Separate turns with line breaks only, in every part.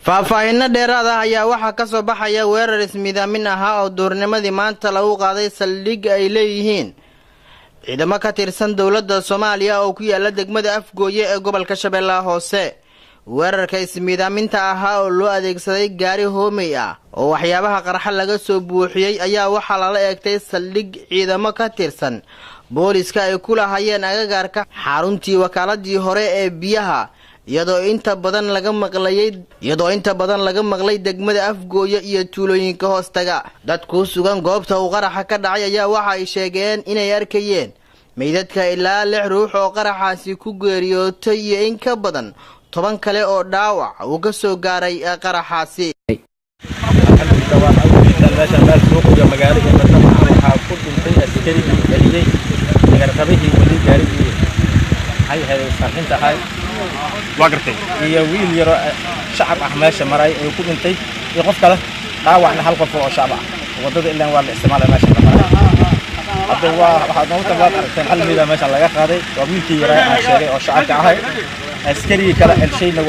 faahfaahinno dheeraad ah ayaa waxa ka soo baxaya weerar ismidaamin ah oo duurnimadii maanta lagu qaaday saldhig ay leeyihiin ciidamo ka tirsan dawladda Soomaaliya oo ku yaala degmada Afgooye ee gobolka Shabeellaha Hoose. weerarka ismidaaminta ah oo loo adeegsaday gaari hoomay ah oo waxyaabaha qarxa laga soo buuxiyay ayaa waxa la eegtay saldhig ciidamo ka tirsan booliska ay ku lahaayeen agagaarka xaruntii wakaaladii hore ee biyaha iyadoo inta badan laga maqlay degmada Afgooye iyo tuulooyinka hoostaga. dadku sugan goobta uu qaraxa ka dhacay ayaa waxa ay sheegeen inay arkayeen meydadka ilaa 6 ruux oo qaraxaasi ku geeriyootay iyo in ka badan 10 kale oo dhaawac uu ka soo gaaray qaraxaasi.
وقرتي هي ويل يرى شعب أحماش مراي يكون انتي يقف كذا داوعنا حلقة فوق شعب وضد إلا ولا استعمال ماشي هذا هو واحد نقطة بعد حل ميدا ماشي الله يخاذي وبيلتي يرى عشرة أو شعب كهاي عسكري كلا الشيء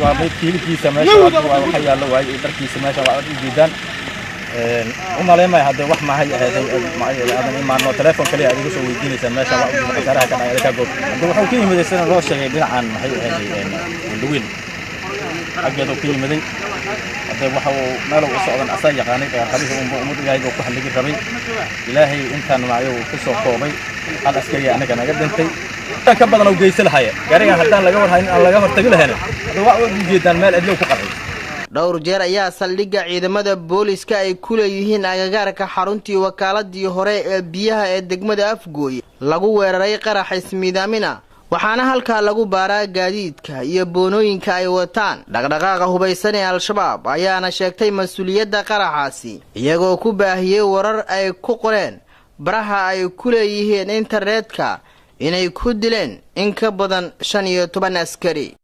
وبيت كيس ماشي وحيا له ويدرك كيس ماشي جدا وما لما هذا واحد ما هي هذا ما إنه تلفون كلي هذا يسوي يديني سماشة وكذا كان على كابو ده حكي من السنة روش جايبين عن هي الدوين أجدوا كل مدين هذا واحد ما له وصعدا أصيح يعني خليه مود جاي يقول حل لقي ربي إلهي أنت أنا معي وقصة قومي هذا عسكري أنا كان جدا أنتي تكبر أنا وجيس الحياة جاري حتى لقور هاي لقور تقول هنا هذا واحد جدا مال أدلو فقري
dhowr jeer ayaa saldhigga ciidamada booliska ay ku leeyihiin agagaarka xaruntii wakaaladii hore ee biyaha ee degmada Afgooye lagu weeraray qarax ismidaamina waxaana halka lagu baaraa gaadiidka iyo boonooyinka ay wataan. dhaqdhaqaaqa hubaysan ee al-shabaab ayaana sheegtay mas'uuliyadda qaraxaasi iyagoo ku baahiyay warar ay ku qoreen baraha ay ku leeyihiin internetka inay ku dileen in ka badan 15 askari.